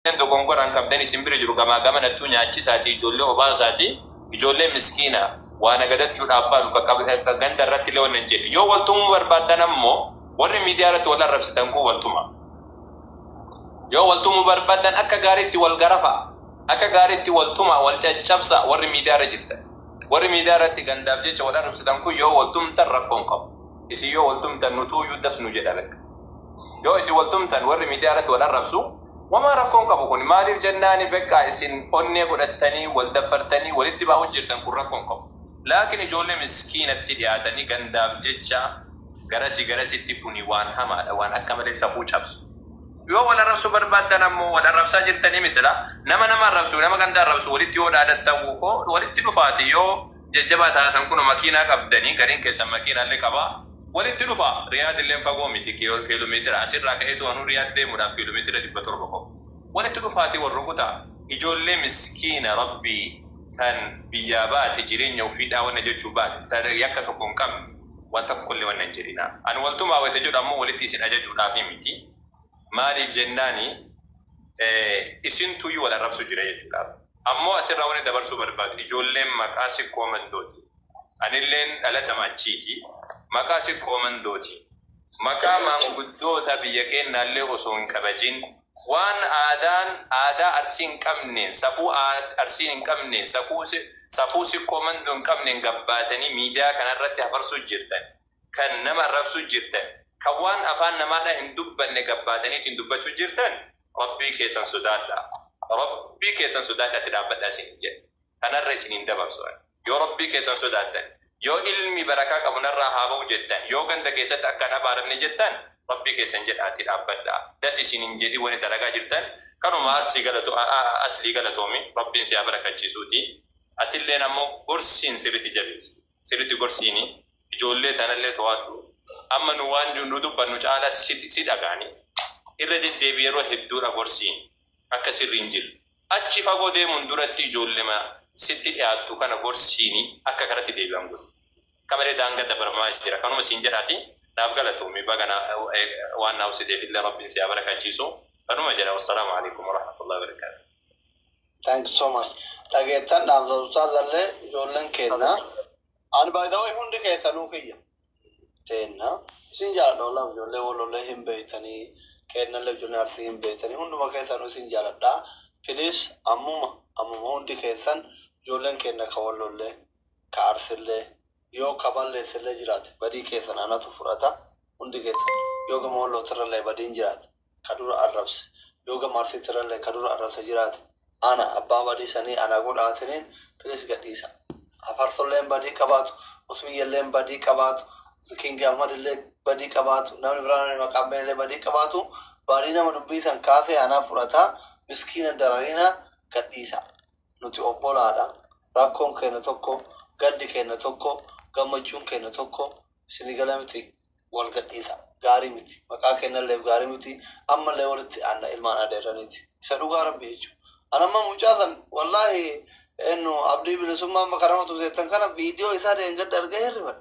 Endo kongoran kabdani simbiri jiru gama gama nattu nyaachi saati ijoollee obaa saati ijoollee miskiina waan agadachuu dhaabbaatu bakka ganda irratti illee wannan jedhe yoo waltumuu barbaadan ammoo warri miidiyaa irratti wal arrabsitan kun waltuma yoo waltumuu barbaadan akka gaariitti wal garafa akka gaariitti waltuma wal caccabsa warri miidiyaa irra jirtan warri miidiyaa irratti gandaaf jecha wal arrabsitan kun yoo waltumtan rakkoon qabu isi yoo waltumtan nutuu yuddas nu jedha bakka yoo isi waltumtan warri miidiyaa irratti wal arrabsu وما ركون كابوكون مالي جناني بكا اسين أني قدتني والدفرتني والاتباع وجرتن كل ركون كابو لكن جولة مسكينة تدياتني جنداب جتشا غرسي تكوني وان هما وان أكمل سفو شابس يو ولا ربسو بربادنا مو ولا ربسا جرتني مثلا نما ربسو نما جندار ربسو ولتي ولا عدتو ولتي نفاتي يو ججبات هاتنكون ماكينة كبدني كرين كيسا ماكينة اللي كبا ولتي نفا رياض اللي فاقو ميتي كيلومتر عسير راكيتو أنو رياض دي مداف كيلومتر اللي بطربكو ولتي نفاتي والرقوتا يجول مسكين ربي كان بيابات جرين يوفيدا ونججوبات ترى يكتكم كم وتكل ونجرينا أن ولتما وتجود أمو ولتي سن أججودا في ميتي مالي جناني اسنتو يو ولا ربسو جري يجودا أمو أسر راوني دبرسو برباد يجول مكاسي كومندوتي أنيلين ألا تماچيتي مكاسي كومندوتي مكاما قدوتا بيكين نالي غصون كبجين وان آدا أرسين كمنين سفو أرسين كمنين سفوسي كومندون كمنين قباتني ميدا كان الرد هفرسو جرتن كان نما ربسو جرتن كوان أفان نمانا اندبا نقباتني تندبا جرتن ربي كيسان سوداتا تدابت أسين جن كان الرسين اندبا سؤال يو ربي كيسان سوداتا يو علمي بركاك أبو نرى هابو جتن يو غند كيسات أكنا بارمني جتن ربي كيسان جد آتي أبدا داسي سنين جدي وني درجة جرتن كانوا ما أرسي غلطو أصلي غلطومي ربي سيا بركة جسوتي أتلنا مو قرسين سيرتي جبس سيرتي قرسيني جولة تنالله تواتو أما نوان جندو بنوج على سيد أغاني إردد دبيرو هدورا قرسين أكسر رنجل أجي فاقو دي مندورتي جولة ما سيد إعادتو كان قرسيني أكا كرتي ديبانقل كمالي دانگا دبرما جرا كانوا مسنجراتي نافقلتو مباقنا وانا وسيدي في الله ربي سيا بركة جيسو فنما جرا والسلام عليكم ورحمة الله وبركاته. Thank you so much. Tagetan namza ustazalle jollen kenna. An by the way hundi kesanu kiya. Tenna sinjala dola jolle wololle himbeitani kenna le jolle arsi himbeitani hundu ma kesanu sinjala da please amuma hundi kesan jollen kenna kawololle ka arsille yo kaballe sille jirat badi kesan anatu furata hundi kesan yo ga mawlo taralle badi jirat kadura arabs yo ga marsi taralle kadura arabs jirat أنا أبا بدي سني أنا أقول آثنين بليس قديسا أفرص اللهم بدي كبات اسمي اللهم بدي كبات كينج أحمد اللي بدي كبات نام نبران المقام اللي بدي كباتو بارينا مدبيثا كاثي أنا فرطا مسكين درارينا قديسا نتي أبولا هذا راكم كينا توكو قد كينا توكو قمجون كينا توكو سنغلا متي والقديسا غاري متي مقا كينا اللي غاري متي أما اللي ورتي أنا إلمان أديرانيتي سنوغا ربي يجو أنا ما مجازن والله إنه أبدي بلسوما مكرمة زيتن كان فيديو إثار إنجد درجة هربان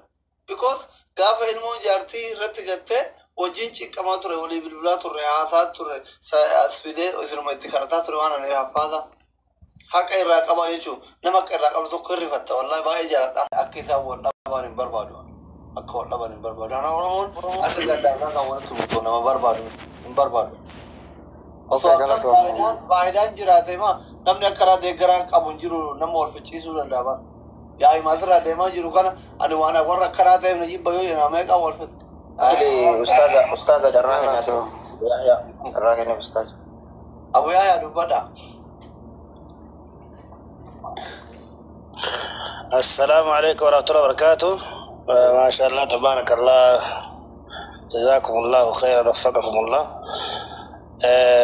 because كاف علمو جارتي رتقته وجينش كما ترى ولي بالبلا ترى عاثات ترى سأسفيده وإثر ما يتكررت ترى وانا نيها فاذا حق الرقابة يجو نمك الرقابة تكرر فتا والله ما يجرى أكيد هو لبان بربادو أكو لبان بربادو أنا أقول أكيد دارنا كمان تبغون ما بربادو فايدان جراته ما نمني أكرا دعكرا كابونجرو نمور في تيسو لندابا يا إمازرا دما جرو كنا أنا وانا ورا كراته نجيب بيو ينامك أول فت اللي أستاذ جراح الناس يا جراح الناس أستاذ أبو يا دوبدا السلام عليكم ورحمة الله وبركاته ما شاء الله تبارك الله جزاكم الله خيرا وفقكم الله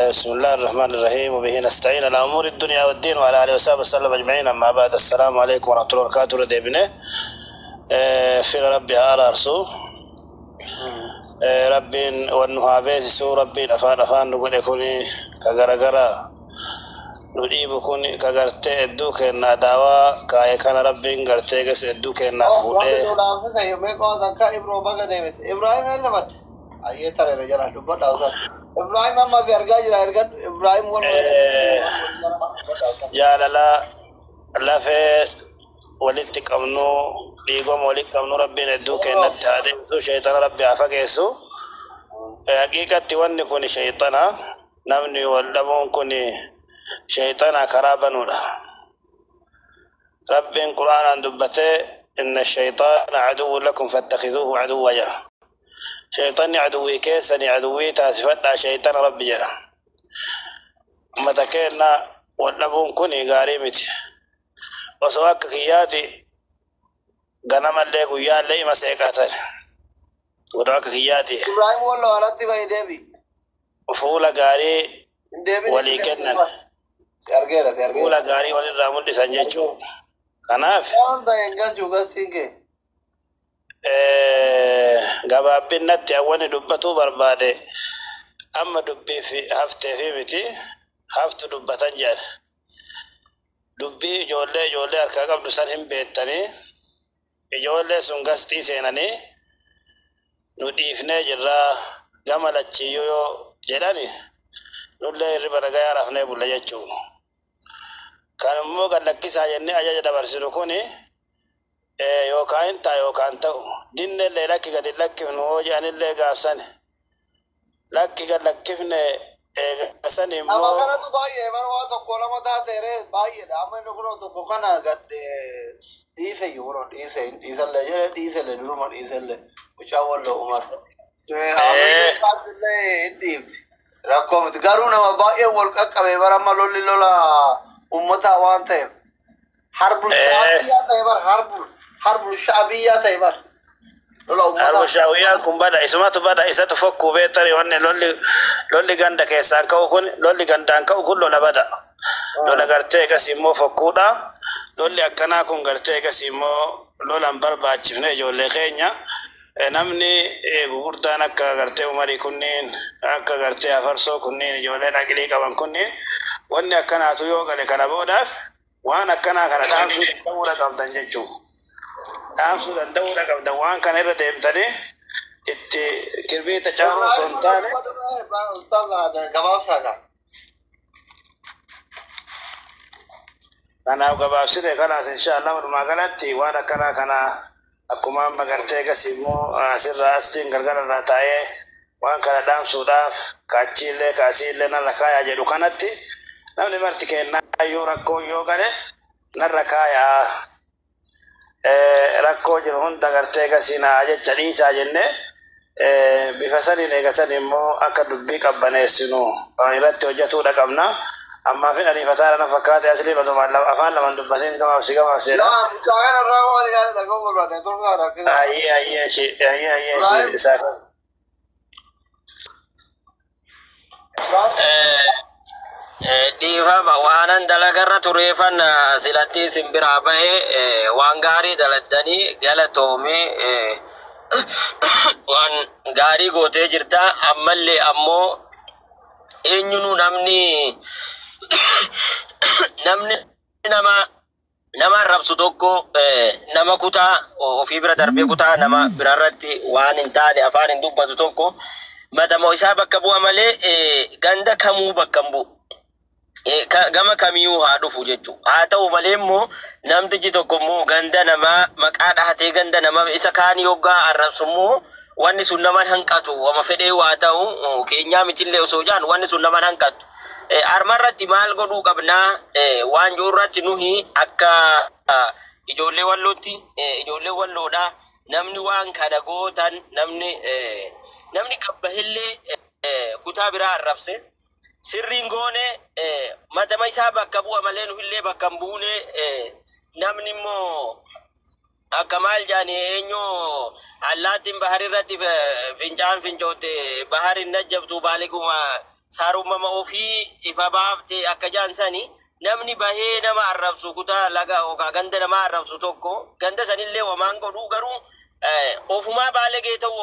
بسم الله الرحمن الرحيم وبه نستعين على أمور الدنيا والدين وعلى آله وصحبه وسلم أجمعين أما بعد السلام عليكم ورحمة الله وبركاته رديبنا في ربي على رسول ربي والنهابيز سو ربي أفان نقول يكوني كغرغرا نريب كوني كغرتي الدوك الناداوا كاي كان ربي غرتي غس الدوك النافوده إبراهيم هذا بات أيه ترى رجال دوبدا إبراهيم أما في أرجع جرا أرجع إبراهيم جاللا لا في ولدتك أمنو ليقوم ولدك أمنو ربي ندوك إن التهدئ شيطان ربي عفاكيسو حقيقة توني كوني شيطانا نمني والدمون كوني شيطانا كرابنولا ربي القرآن عن دبته إن الشيطان عدو لكم فاتخذوه عدوا يا شيطاني عدوي كيسني عدوي تاسفت شيطان ربي جل متكينا والدمون كوني غاريمتي وسواك كياتي غنم اللي قيان لي مسيقاتل ودعك كياتي إبراهيم والله على تبعي دبي فولا غاري ولي كنن فولا غاري ولي رامون دي سنجيشو كناف gabaabin natti awwani dubbatu barbaade amma dubbii fi haftee fi miti haftu dubbatan jedha dubbii ijoollee harkaa qabdu san hin beektanii ijoollee sun gastii seenanii nu dhiifnee jirraa gama lachiyyuu yoo jedhani nullee hirriba nagayaa rafnee bulla jechuu kan immoo gallakkisaa jennee ajaja dabarsinu kuni yookaan yookaan ta'u dinnellee lakki gadi lakkifnu hoo jedhanillee gaafsane lakki gad lakkifne eegasan immoo amma kanatu baay'ee bara waa tokko lama taateere baay'eedha amma inni kunoo tokko kana gad dhiise yeroo dhiisellee jedhe dhiisellee duruma dhiisellee mucaa walloo umar dhiifti rakkoo miti garuu nama baay'ee wal qaqqabe bara amma lolli lola ummataa waan ta'eef harbul shaabiyyaa ta'e bara harbul shaabiyyaa ta'e bara harbu shaawiyaa kun bada isumatu bada isatu fokku beetari wanne lolli ganda keessaan ka'u kun lolli gandaan ka'u kun lola bada lola gartee gas immoo fokkuudha lolli akkanaa kun gartee gas immoo lolan barbaachifne ijoollee keenya namni gurguddaan akka gartee umarii kunniin akka gartee afarsoo kunniin ijoolleen aqilii qaban kunniin wanni akkanaatu yoo gale kana boodaaf waan akkanaa kana dhaamsuu danda'uudha qabdan jechuu dhaamsuu danda'uudha qabdan waan kana irra deemtanii itti kirbiita caaruu osoo hin taane gabaabsaadha. kanaaf gabaabsite kanaas inshaallah walumaa galatti waan akkanaa kana akkuma amma gartee gas immoo asirraa astiin gargararraa taa'ee waan kana dhaamsuudhaaf kaachiillee kaasiillee narra kaayaa jedhu kanatti namni marti kennaa yoo rakkoo yoo gale narra kaayaa rakkoo jiru hunda gartee gasinaa jecha dhiisaa jenne bifa saniin eegasan immoo akka dubbii qabbaneessinu irratti hojjetuudha qabna amma fin ariifataa na fakkaate asli baduma afaan laman dubbatiin gabaabseedha dhiifama waanan dalagarra tureefan silatti simbiraa bahe waan gaarii daladdanii galatoomii waan gaarii gootee jirta ammallee ammoo eenyunu namni nama arrabsu tokko nama kutaa ofii bira darbee kutaa nama birarratti waan hin taane afaan hin dubbatu tokko matamoo isaa bakka bu'a malee ganda kamuu bakka hin bu'u. Gama kamiyuu haa dhufu jechuudha. Haa ta'u malee immoo namtichi tokko immoo ganda namaa maqaa dhahatee ganda nama isa kaanii yoggaa arrabsu immoo wanni sun nama hanqatu wama fedhee waa ta'u keenyaa mitillee osoo jaan wanni sun nama hanqatu. Armarratti maal godhuu qabnaa waan joorratti nuhi akka ijoollee wallootti ijoollee walloodhaa namni waan kana gootan namni qabbahillee kutaa biraa arrabse. Sirriin goone matama isaa bakka bu'a malee nuhillee bakka hin buune namni immoo akka maal jaani eenyoo allaattiin bahari irratti fincaan fincoote bahari najjabtu baaliguma saarumama ofii ifa baafte akka jaansani namni bahee nama arrabsu kutaa laga okaa ganda nama arrabsu tokko ganda sanillee wamaan godhuu garuu ofumaa baalegee ta'u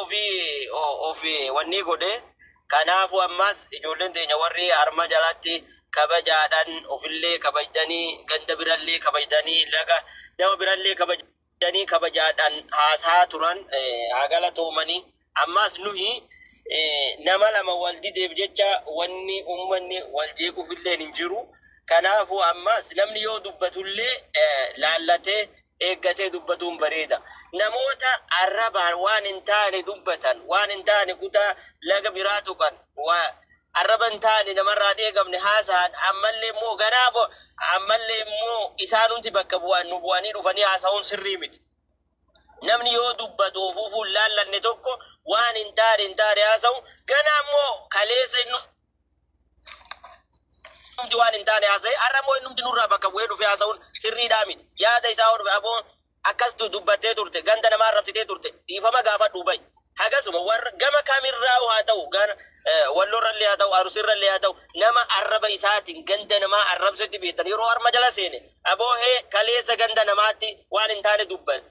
ofii wanni godhe. Kanaafu ammas ijoolleen teenya warri harma jalatti kabajaadhaan ofillee kabajdanii ganda birallee kabajdanii laga nama birallee kabajdanii kabajaadhaan haasaa turan haa galatoomanii ammas nuhi nama lama wal dideef jecha wanni ummanni wal jeequufillee hin jiru. Kanaafuu ammas namni yoo dubbatullee laallatee eeggatee dubbatuun bareeda. Namoota arrabaan waan hin taane dubbatan, waan hin taane kutaa laga biraa tuqan, arraban taane namarraan eegamne haasa'an, ammallee immoo ganaabo, ammallee immoo isaanumti bakka bu'an nu bu'anii dhufanii haasa'uun sirrii miti. Namni yoo dubbatu ofuufuun laallanne tokko waan hin taane haasa'u, ganaa immoo kaleessa inni waan hin taane haasa'e har'a immoo innumti nurraa bakka bu'ee dhufe haasa'uun sirriidhaa miti. Yaada isaa hodhufe aboo akkas dubbattee turte, ganda namaa arrabsitee turte, dhiifama gaafadhuu ba'i. Hagasuma warra gama kamirraa haa ta'u, walloorrallee haa ta'u, arusirrallee haa ta'u, nama arraba isaatiin ganda namaa arrabsetti beektan yeroo harma jala seene aboo kaleessa ganda namaatti waan hin taane dubbate.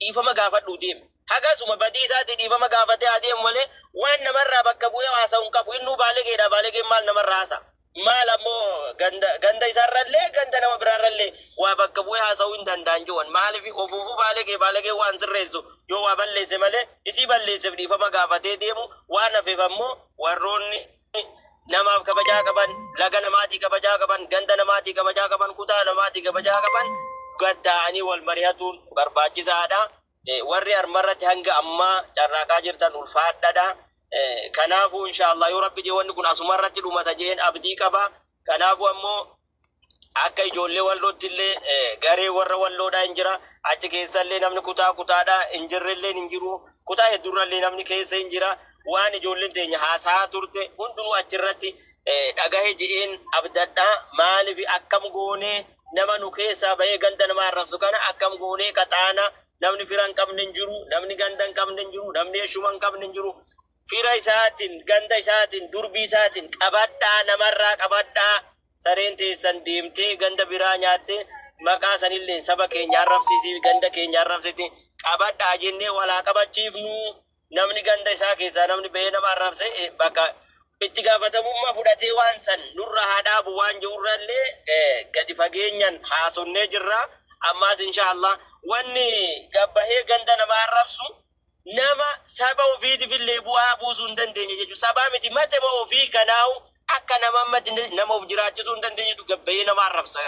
Dhiifama gaafadhuu deeme. Hagasuma badii isaatiin dhiifama gaafatee adeemu malee waan namarraa bakka bu'ee haasa'uun qabu. Innuu baalegeedha, baalegeen maal namarraa haasa'a? Maal ammoo ganda isaarrallee ganda nama biraarrallee waa bakka bu'ee haasa'uu hin danda'an jiran. Maaliif ofuufuu baalegee waan sirreessu yoo waa balleesse malee isii balleesseef dhiifama gaafatee deemu. Waan hafeef ammoo warroonni namaaf kabajaa qaban, laga namaatii kabajaa qaban, ganda namaatii kabajaa qaban, kutaa namaatii kabajaa qaban gadda'anii wal mari'atuun barbaachisaadha. Warri harmarratti hanga ammaa carraaqaa jirtan ulfaadhaadha. Kanaafuu inshallah yoo rabbi wanni kun asumarratti dhumata jeen abdii qaba. Kanaafuu ammoo akka ijoollee wallootti illee garee warra walloodhaa hin jira. Achi keessallee namni kutaadhaa hin jirrellee hin jiru. Kutaa hedduurrallee namni keessa hin jira. Waan ijoolleen teenya haasaa turte hundinuu achirratti dhagahe je'een abdadhaa. Maaliif akkam goonee nama nu keessaa bahee ganda namaa arrabsu kana akkam goonee qaxaana namni fira hin qabne hin jiru, namni ganda hin qabne hin jiru, namni eeshuma hin qabne hin jiru. Fira isaatiin, ganda isaatiin, durbii isaatiin qabadhaa, namarraa qabadhaa. Sareen teessan deemtee ganda biraa nyaatte maqaa sanillee saba keenya arrabsiisii, ganda keenya arrabsiti qabadhaa jennee walaa qabachiifnu. Namni ganda isaa keessaa namni bahee nama arrabse bakka itti gaafatamummaa fudhatee waan san nurra haa dhaabu waan jirullee gadi fageenyaan haasonnee jirra. Ammaas inshallah wanni gabbahee ganda nama arrabsu nama saba ofiitifillee bu'aa buusuu hin dandeenye jechuudha. Sabaa miti matema ofii kanaa'u akka nama of jiraachisuu hin dandeenyetu gabbahee nama arrabsa.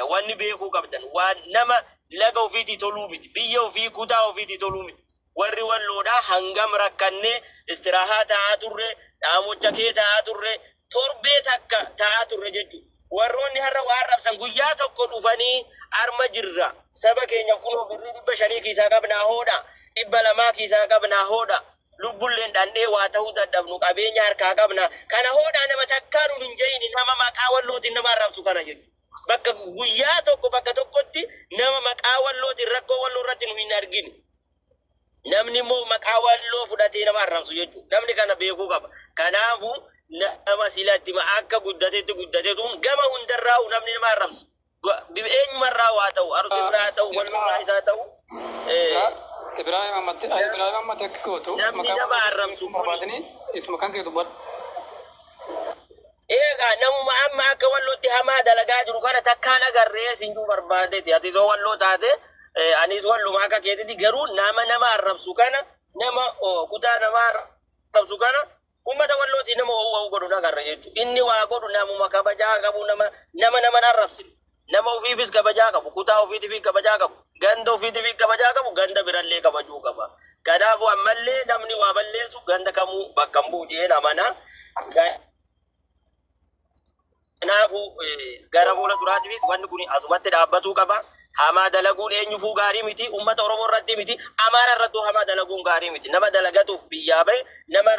Wanni beekuu qabdan waan nama laga ofiitii toluu miti, biyya ofii kutaa ofiitii toluu miti. Warri walloodhaa hangam rakkannee istiraahaa ta'aa turre, dhaamocha kee ta'aa turre, torbee takka ta'aa turre jechuudha. Warroonni har'a waa arrabsan guyyaa tokko dhufanii arma jirra. Saba keenya kunoo birrii 500 kiisaa qabnaa hoodha, 200 kiisaa qabnaa hoodha. Lubbulleen dhandhee waa ta'uu dadhabnu qabeenya harkaa qabna. Kana hoodhaa nama takkaa nuun hin jeyini nama maqaa wallootiin nama arrabsu kana jechuudha. Bakka guyyaa tokko bakka tokkotti nama maqaa wallootiin rakkoo walloo irratti nu hin arginu. Namni immoo maqaa walloo fudhatee nama arrabsu jechuudha. Namni kana beekuu qaba. Kanaafuu nama silatti akka guddateetuun gama hundarraa namni nama arrabsu. Eenyumarraa waa ta'u, arusirraa haa ta'u, walirraa isaa ta'u. Ibrahim Ahmad akka gootu namni nama arrabsu isuma kan keetu bad. Egaa namuma amma akka wallootti hamaa dalagaa jiru kana takkaan agarree sinjuu barbaadeeti. Ati soo walloo taate anis walluma akka keetitti garuu nama arrabsu kana nama kutaa nama arrabsu kana ummata wallooti nama waa godhu agarra jechuudha. Inni waa godhu namuma kabajaa qabu nama arrabsinu. Nama ofiifis kabajaa qabu, kutaa ofiitiifis kabajaa qabu, ganda ofiitiifis kabajaa qabu, ganda birallee kabajuu qaba. Kanaafuu ammallee namni waa balleessu ganda kamuu bakka hin bu'u jeen amana. Kanaafuu gara fuula duraatiifis wanni kun asumatti dhaabbatuu qaba. Hamaa dalaguun eenyufuu gaarii miti, uummata Oromoo irratti miti, Amaara irrattuu hamaa dalaguun gaarii miti. Nama dalagatuuf biyyaa bahe, nama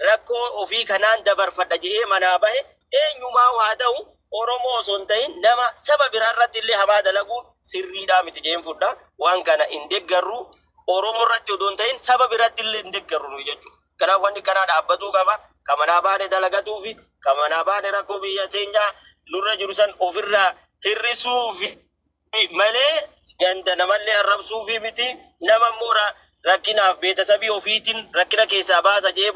rakkoo ofii kanaan dabarfadha jedhee manaa bahe eenyumaa waa ta'u Oromoo osoo hin ta'in nama saba biraa irratti illee hamaa dalaguun sirriidhaa miti jeen fudha. Waan kana hin deeggarru Oromoo irratti odoo hin ta'in saba biraatti illee hin deeggarru nu jechuudha. Kanaaf wanni kanaa dhaabbatuu qaba. Kamanaa baane dalagatuu fi kamanaa baane rakkoo biyya teenyaa nurra jiru san ofirraa hir'isuufi malee ganda namallee arrabsuufi miti. Nama immoo rakkinaaf beetasabii ofiitiin rakkina keessaa baasa jee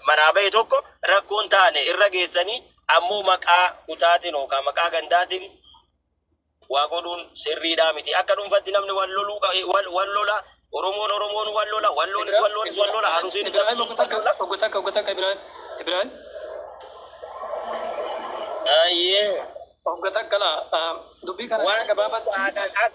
manaa bahe tokko rakkoon taane irra geessanii ammoo maqaa kutaatiin yookaan maqaa gandaatiin waa godhuun sirriidhaa miti. Akka dhuunfatti namni wal lola Oromoon wallola harusin Ibrahim ogota Ibrahim ayye ogota kala dubbi kana gababat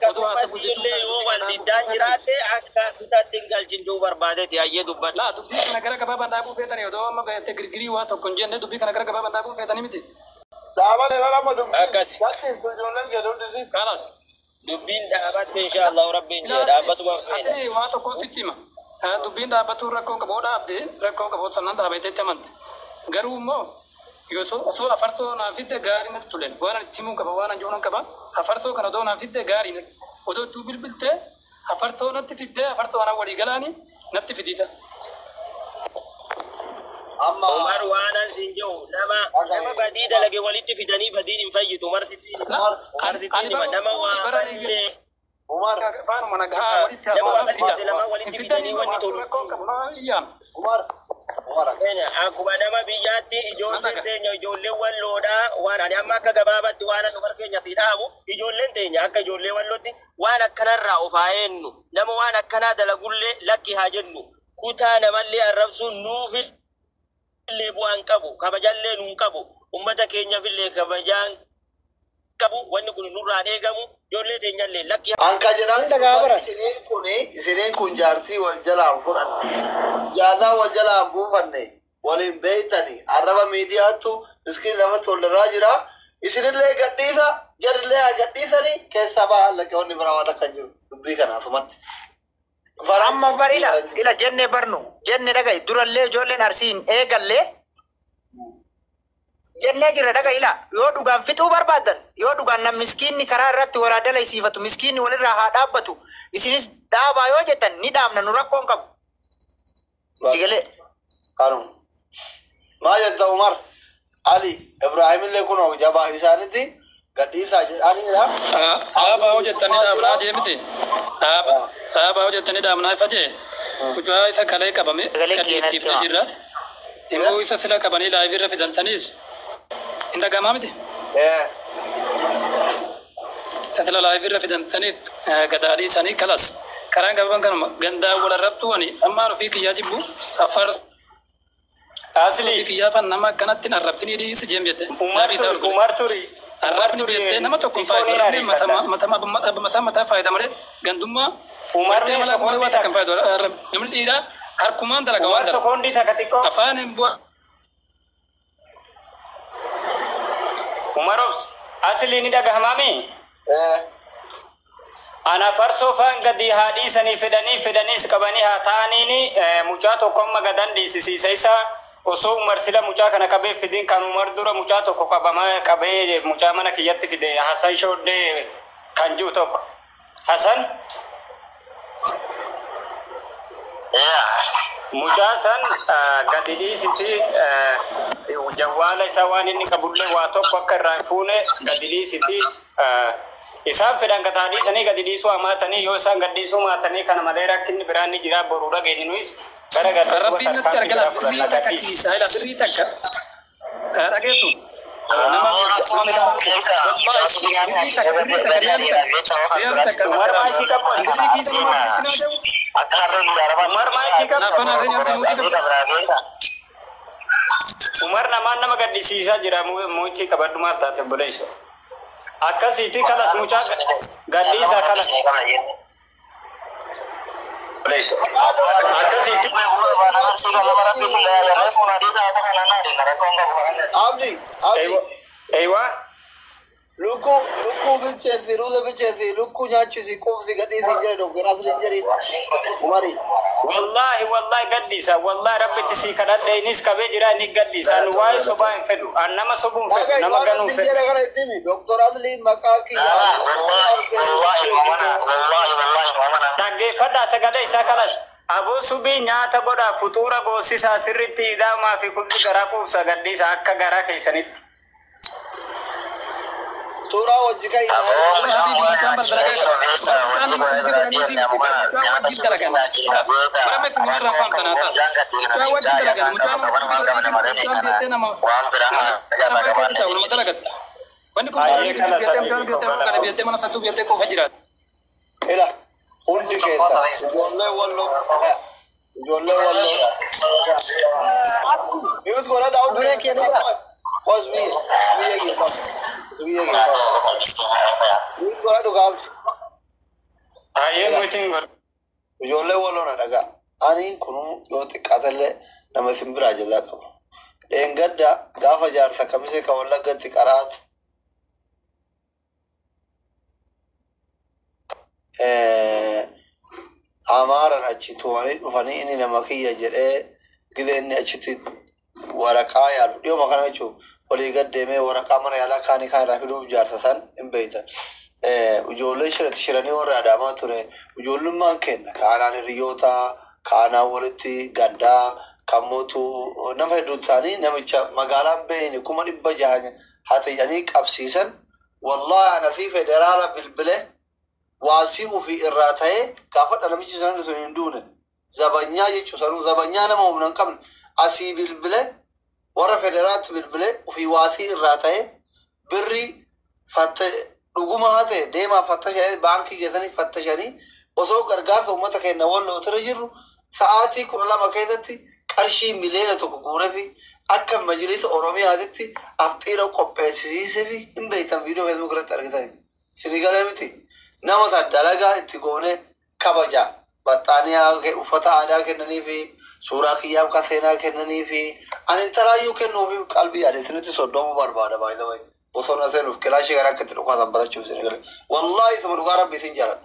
odo asa guditu wanti danjirate akka kutatti galchinjuu barbaadeti ayye dubban la dubbi kana gara gababan daabu fetani odo amma beete girgiri wa tokko jenne dubbi kana gara gababan daabu fetani miti Daaba de lama dubbi. Akkas. Wanti ijoolleen jedhu disi. kalas dubbiin dhaabatte inshallah rabbiin jee dhaabatuma feena asini wa tokko tittima dubbiin dhaabatu rakkoon qaboo dhaabde rakkoon qaboo sannan dhaabetetti amante garuu immoo osoo afarsoo naa fidde gaarii natti tulen waan timuu qaba waan anjoonan qaba afarsoo kana odoo naa fidde gaarii natti odoo tuu bilbilte afarsoo natti fidde afarsoo ana walii galaani natti fidita Amma Umar waanan sinjoo nama badii dalage walitti fidanii badiin hin fayyitu marsitti nama waa Umar faanuma nagaa walitti walitti fidanii wanni tolu rakkoon qabu naa iyyaan Umar akkuma nama biyyaatti ijoolleen teenya ijoolleen walloodhaa waan ani amma akka gabaabatti waan nu keenya si dhaabu ijoolleen teenya akka ijoollee wallootti waan akkanarraa of haa eennu nama waan akkanaa dalagullee lakki haa jennu kutaa namallee arrabsuun nuufillee bu'aan qabu kabajallee nuun qabu ummata keenyafillee kabajaan qabu wanni kun nurraan eegamu ijoollee teenyallee lakki Anka jedhan dagaabara. Isiniin kun jaartii wal jalaan fudhanne. Jaadaa wal jalaan buufanne. Waliin beeytani. Arraba miidiyaattu miskiin lama tolleraa jira. Isinillee gadhiisa. Jarillee haa gadhiisani. Keessaa ba'a allaqee wanni biraa waan akka jiru. Dubbii kanaafumatti. Amma barila ila jenne barnu jenne dagai durallee ijoolleen arsiin eegallee jenne jira daga ila yoo dhugaan fixuu barbaadan yoo dhugaan nam miskiinni karaa irratti walaa dalaysiifatu miskiinni walirraa haa dhaabbatu isinis dhaabaa yoo jettan ni dhaabna nu rakkoon qabu sigalee Kanum. Maa jetta Umar. Ali Ibraahimillee kun jabaa isaanitti gadhiisaa jedhanidha. dhaabaa hojjettanii dhaabnaa deemite dhaabaa hojjettanii dhaabnaa ifate kucaa isa kalee qabame kadhiifne jirra immoo isa sila qabanii laayifirra fidantaniis hin dhagamaa miti sila laayifirra fidantaniif gadaadhii sanii kalas karaan gababan kanuma gandaa walarrabtu wani ammaan ofii kiyyaa jibbu afar ofii kiyyaa fan nama akkanatti arrabtinii dhiisi jeem jette Umar turi arrabni jettee nama tokko mataa faayida malee gandummaa Umarni malee waan takkan faayida namni dhiiraa harkumaan dalaga waan dalaga sekondi takatiko afaan hin bu'a Umarops asli ni daga hamami ana farso fan gadi hadisani fedani kabani ha taanini mucaa tokko amma gadan dhiisisiisa isa osoo Umar sila mucaa kana qabee fidin kan Umar dura mucaa tokko qabee mucaa mana kiyyatti fide Hasan shodde kan jiru tokko Hasan mucaa san gadi dhiisiti jawwaala isaa waan inni qabullee waa tokko akka irraa hin fuune gadi dhiisiti isaan fedhan gataa dhiisanii gadi dhiisuu hamaatanii yoo isaan gadi dhiisuu maatanii kana malee rakkinni biraan ni jira boruu dhageenyinuus gara rabbiin natti argala birrii takka kiisaa ila birrii takka dhageetu Umar nama gaddisiisaa jira muichi kabadhumaa taate buleessu akkasiiti kalas mucaa gaddiisaa kalas akkasiiti Abdi eywa luku bicheeti ruuza bicheeti luku nyaachisi quufsi gadhiisi jedhe doktor asli jedhin Umari. wallahi gaddisa wallahi rabbitti si kadhadhe inis qabee jira inni gaddisa nu waa'ee sobaa hin fedhu an nama sobuun fedhu nama ganuu fedhu jedhe kana ittimi doktor asli maqaa kiyya dhaggeeffadhaa sagalee isaa kalas abuu subii nyaata godhaa futuura boosisaa sirritti hidhaamaa fi kulli garaa quubsa gaddisa akka garaa keessanitti suuraa wajji kai ila hundi keessa ijoollee walloo mute godha daawud was biyya geeffamu mute godha dhugaamti Aye muting god. ijoollee walloo na dhagaa aniin kun yoo xiqqaatallee nama simbiraa jalaa qabu dheengadda gaafa jaarsa kamisee ka wallaggatti qaraatu amaaran achi tuwanii dhufanii inni nama kiyya jedhee gidee inni achitti waraqaa yaalu dhiyooma kana jechuun walii gad deemee waraqaa mana yaalaa kaanii kaan irraa fiduuf jaarsa san hin beeytan ijoollee shiranii warra adaamaa ture ijoollummaan kenna kaanaan hiriyoota kaanaan walitti gandaa kammotu nama hedduu isaanii namicha magaalaan beeyne 600 haa ta'anii qabsiisan wallahi ana fi federaala bilbilee waasii ufii irraa ta'ee gaafadha namichi sanan sun hin duune zabanyaa jechuu sanuu zabanyaa nama humna hin qabne asii bilbile warra federaatti bilbile ufii waasii irraa ta'ee birri fatte dhuguma haa ta'e deemaa fattashanii baankii geessanii fattashanii osoo gargaarsa uummata keenya walloo osoo jirru sa'aatii 12 keessatti qarshii miliyoona 1 guuree fi akka majlisa oromiyaatitti afxiira qopheessisiisee fi hin beektan viidiyoo feesbuuk irratti argitan sirigalee miti. nama san dalagaa itti goone kabaja baxxaaniyaa uffata aadaa kennanii fi suuraa kiyyaaf ka seenaa kennanii fi ani intalaayyuu kennuufi qalbii adeessinitti soddomuu barbaada baay'ee way bosona seenuuf kilaashii gara akkatti dhukaasan barachuuf isin gale wallaahi isuma dhugaa rabbii isin jaaladha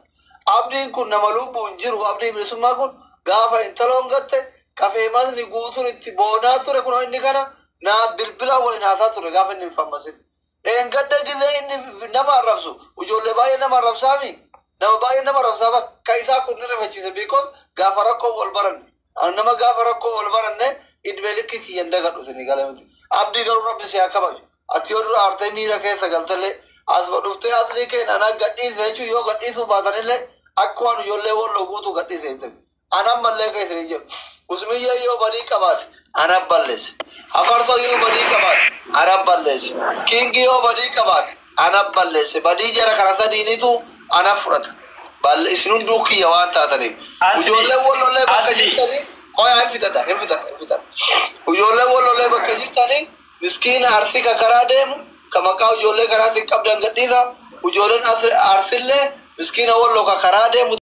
abdiin kun nama lubbuun jiru abdii bilisummaa kun gaafa intaloon gatte kafee masni guutuun itti boonaa ture kun inni kana naa bilbila waliin haasaa ture gaafa inni hin fammasin gadda gizee inni nama arrabsu ijoollee baay'ee nama arrabsaami nama baay'ee nama arrabsaama ka isaa kun ni rifachiise because gaafa rakkoo wal baranne nama gaafa rakkoo wal baranne idmeelikki kiyyan dagadhu isinii gale miti abdii garuu rabbi si haa kabaju ati yoo dura aartee miira keessa galtallee asuma dhuftee aslii keenya anaa gadhiise jechuun yoo gadhiisuu baatanillee akka waan ijoollee walloo guutuu gadhiise jettee anaan mallee ka isinii jedhu usmiyya yoo badii qabaate anaan balleesse hafarso yoo badii qabaate anaan balleesse kingi yoo badii qabaate anaan balleesse badii jara kana sadiinitu anaan fudhata balle isin hunduu kiyya waan taataniif ijoollee wallollee bakka jirtanii qoyaa hin fixadha ijoollee wallollee bakka jirtanii miskiina arsii ka karaa deemu ka maqaa ijoollee karaatiin qabdan gadhiisa ijoolleen arsillee miskiina walloo ka karaa deemu